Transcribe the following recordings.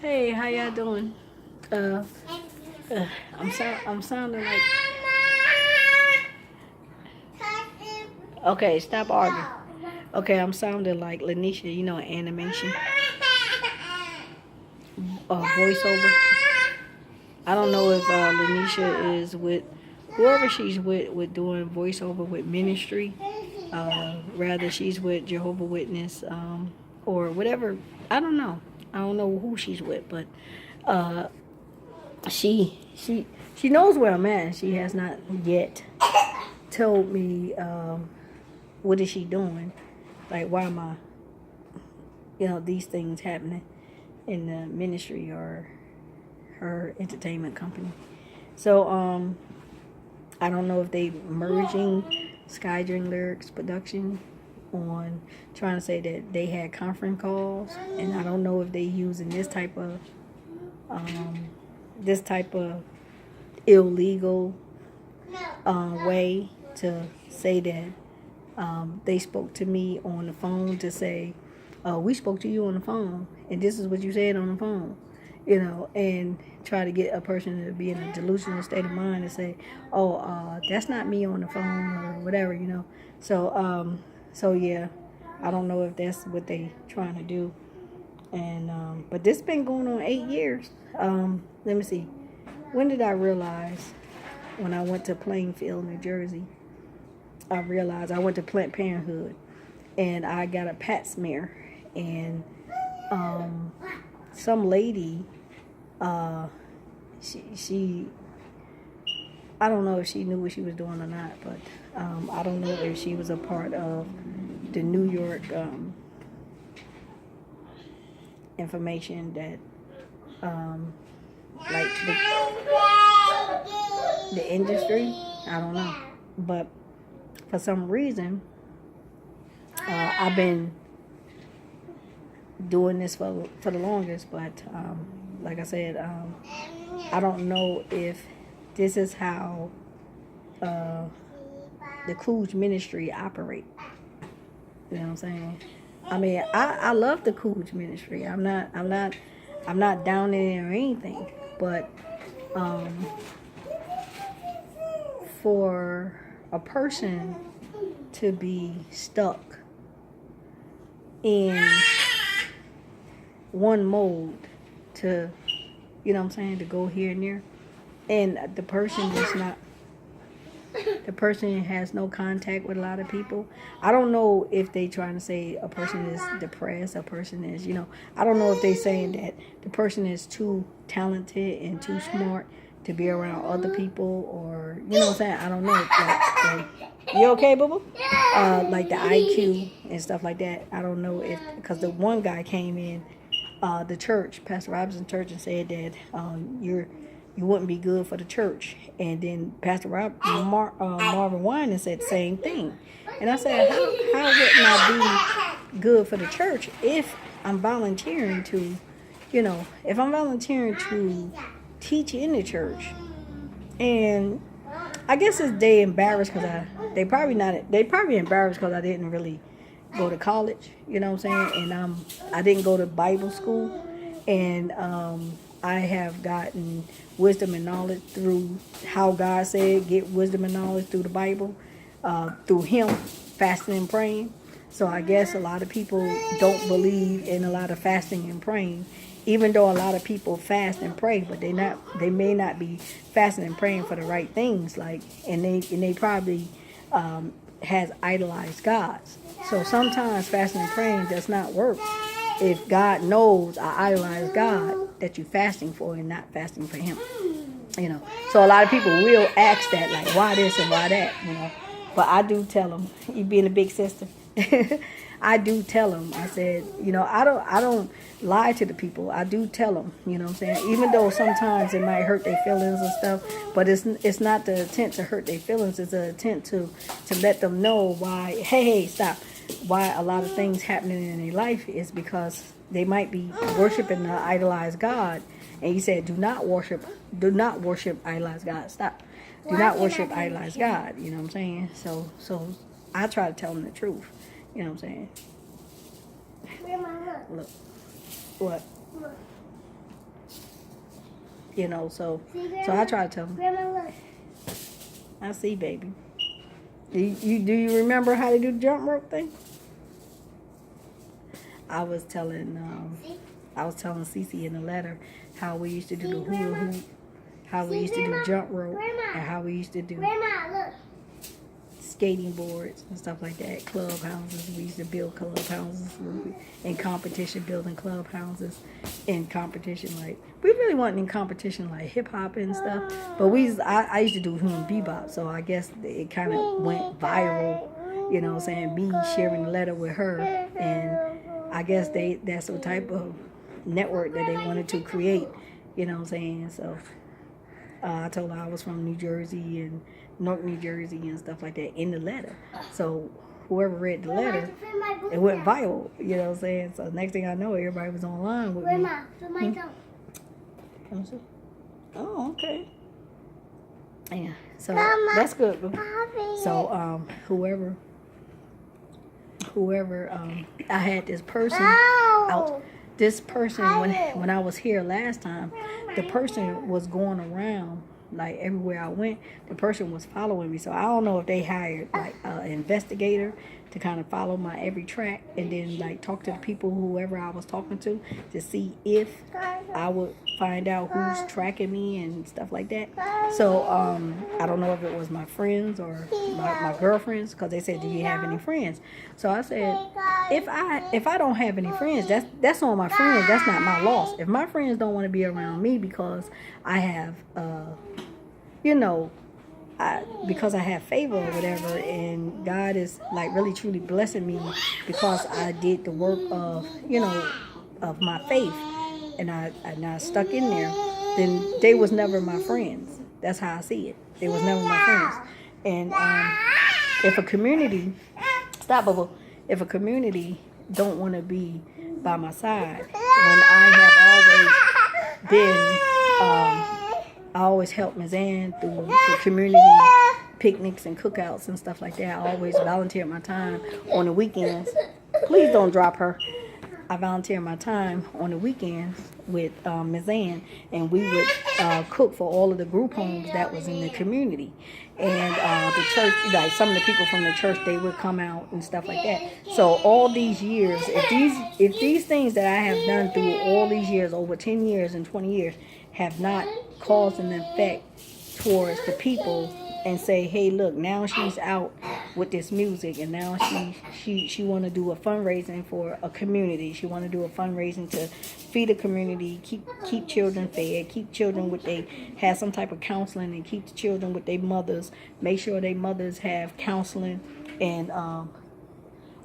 Hey, how y'all doing? Uh, I'm sounding like. Okay, stop arguing. Okay, I'm sounding like Lanisha, animation, voiceover. I don't know if Lanisha is with whoever she's with doing voiceover with ministry. Rather, she's with Jehovah Witness, or whatever. I don't know. I don't know who she's with, but uh, she knows where I'm at. She has not yet told me what is she doing, like why am I, these things happening in the ministry or her entertainment company. So I don't know if they merging Skydream Lyrics production on trying to say that they had conference calls, and I don't know if they using this type of illegal way to say that they spoke to me on the phone to say, we spoke to you on the phone, and this is what you said on the phone, and try to get a person to be in a delusional state of mind and say, that's not me on the phone or whatever, So yeah, I don't know if that's what they trying to do. And but this been going on 8 years. Let me see. When did I realize? When I went to Plainfield, New Jersey, I realized I went to Planned Parenthood, and I got a Pap smear, and some lady, she I don't know if she knew what she was doing or not, but I don't know if she was a part of the New York information that like the industry. I don't know, but for some reason I've been doing this for the longest, but like I said, I don't know if this is how the Cooj ministry operate. You know what I'm saying? I mean, I love the Cooj ministry. I'm not down in it or anything, but for a person to be stuck in one mode to, to go here and there, and the person has no contact with a lot of people. I don't know if they trying to say a person is depressed, a person is, I don't know if they saying that the person is too talented and too smart to be around other people, or, what I'm saying? I don't know. Like, you okay, boo-boo? Like the IQ and stuff like that. I don't know if, because the one guy came in the church, Pastor Robinson Church, and said that you wouldn't be good for the church. And then Pastor Marvin Wine said the same thing. And I said, how wouldn't I be good for the church if I'm volunteering to, if I'm volunteering to teach in the church? And I guess they embarrassed because they probably embarrassed because I didn't really go to college, you know what I'm saying? And I didn't go to Bible school, and I have gotten wisdom and knowledge through how God said get wisdom and knowledge through the Bible, through Him fasting and praying. So I guess a lot of people don't believe in a lot of fasting and praying, even though a lot of people fast and pray, but they may not be fasting and praying for the right things, and they probably has idolized gods. So sometimes fasting and praying does not work if God knows I idolize God that you're fasting for and not fasting for Him. So a lot of people will ask that, like, why this and why that, But I do tell them, you being a big sister, I do tell them. I said, I don't lie to the people. I do tell them, what I'm saying? Even though sometimes it might hurt their feelings and stuff, but it's not the intent to hurt their feelings. It's the intent to let them know why, hey, stop. Why a lot of things happening in their life is because they might be worshiping the idolized God. And He said, do not worship idolized God. Stop. Do not worship idolized God. You know what I'm saying? So I try to tell them the truth. You know what I'm saying? Look. What? You know, so I try to tell them. Grandma, look. I see, baby. Do you remember how to do the jump rope thing? I was telling Cece in the letter how we used to do the hula hoop, how we used to do jump rope, and how we used to do skating boards and stuff like that. Clubhouses. We used to build clubhouses in competition, building clubhouses in competition. Like, we really wasn't in competition like hip hop and stuff, but I used to do human bebop, so I guess it kind of went viral. You know what I'm saying? Me sharing the letter with her, and I guess that's the type of network that they wanted to create. You know what I'm saying? So I told her I was from New Jersey and North New Jersey and stuff like that in the letter. So whoever read the letter, it went viral. You know what I'm saying? So next thing I know, everybody was online with me. Grandma, fill my toe. Oh, okay. Yeah. So Mama, that's good. Mommy. So whoever I had this person Ow. out. This person, when I was here last time, the person was going around, like, everywhere I went. The person was following me. So I don't know if they hired, like, an investigator to kind of follow my every track and then, like, talk to the people, whoever I was talking to see if I would find out who's tracking me and stuff like that. So I don't know if it was my friends or my girlfriends, because they said, do you have any friends? So I said, if I don't have any friends, that's on my friends. That's not my loss. If my friends don't want to be around me because I have because I have favor or whatever, and God is, like, really truly blessing me because I did the work of of my faith, and I stuck in there, then they was never my friends. That's how I see it. They was never my friends. And if a community if a community don't want to be by my side, when I have always been I always help Ms. Ann through the community picnics and cookouts and stuff like that. I always volunteer my time on the weekends. Please don't drop her. I volunteer my time on the weekends with Ms. Ann, and we would cook for all of the group homes that was in the community. And the church, like, some of the people from the church, they would come out and stuff like that. So all these years, if these things that I have done through all these years, over 10 years and 20 years, have not caused an effect towards the people, and say, hey, look, now she's out with this music, and now she want to do a fundraising for a community. She want to do a fundraising to feed a community, keep children fed, keep children with have some type of counseling, and keep the children with their mothers. Make sure their mothers have counseling and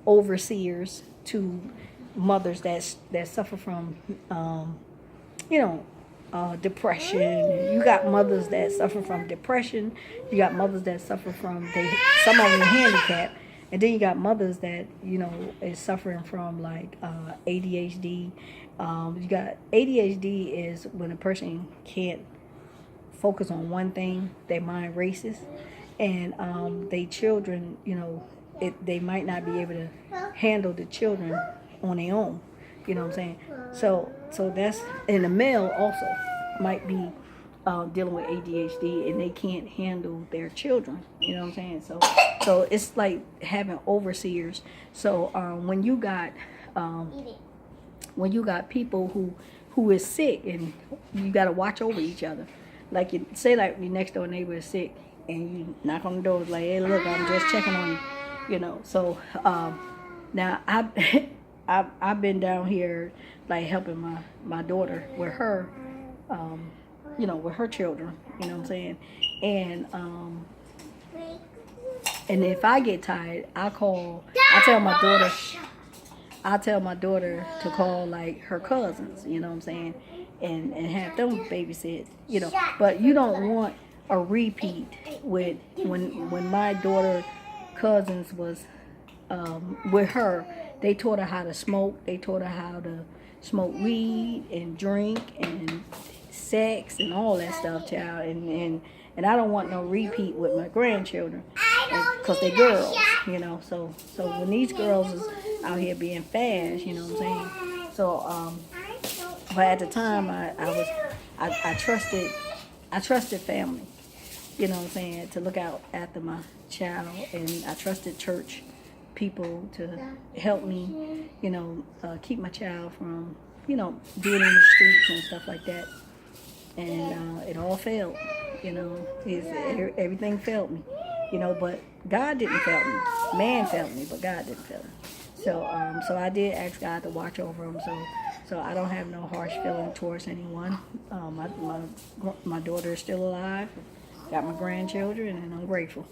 overseers to mothers that suffer from depression. You got mothers that suffer from depression. You got mothers that suffer from some of them handicapped, and then you got mothers that is suffering from, like, ADHD. You got ADHD is when a person can't focus on one thing. Their mind races, and they children, they might not be able to handle the children on their own. You know what I'm saying? So that's, and the male also might be dealing with ADHD, and they can't handle their children. You know what I'm saying? So it's like having overseers. So when you got people who is sick, and you got to watch over each other. Like, you say, like, your next door neighbor is sick, and you knock on the door, like, hey, look, I'm just checking on you. So now I've been down here, like, helping my daughter with her, with her children, you know what I'm saying? And if I get tired, I tell my daughter to call, like, her cousins, you know what I'm saying? And have them babysit, But you don't want a repeat with when my daughter cousins was with her. They taught her how to smoke. They taught her how to smoke weed and drink and sex and all that stuff, child. And I don't want no repeat with my grandchildren, because they're girls, So when these girls is out here being fast, you know what I'm saying? So But at the time, I trusted family. You know what I'm saying, to look out after my child, and I trusted church people to help me, keep my child from, being in the streets and stuff like that. And it all failed, everything failed me, but God didn't fail me. Man failed me, but God didn't fail me. So I did ask God to watch over him, so I don't have no harsh feeling towards anyone. My daughter is still alive, got my grandchildren, and I'm grateful.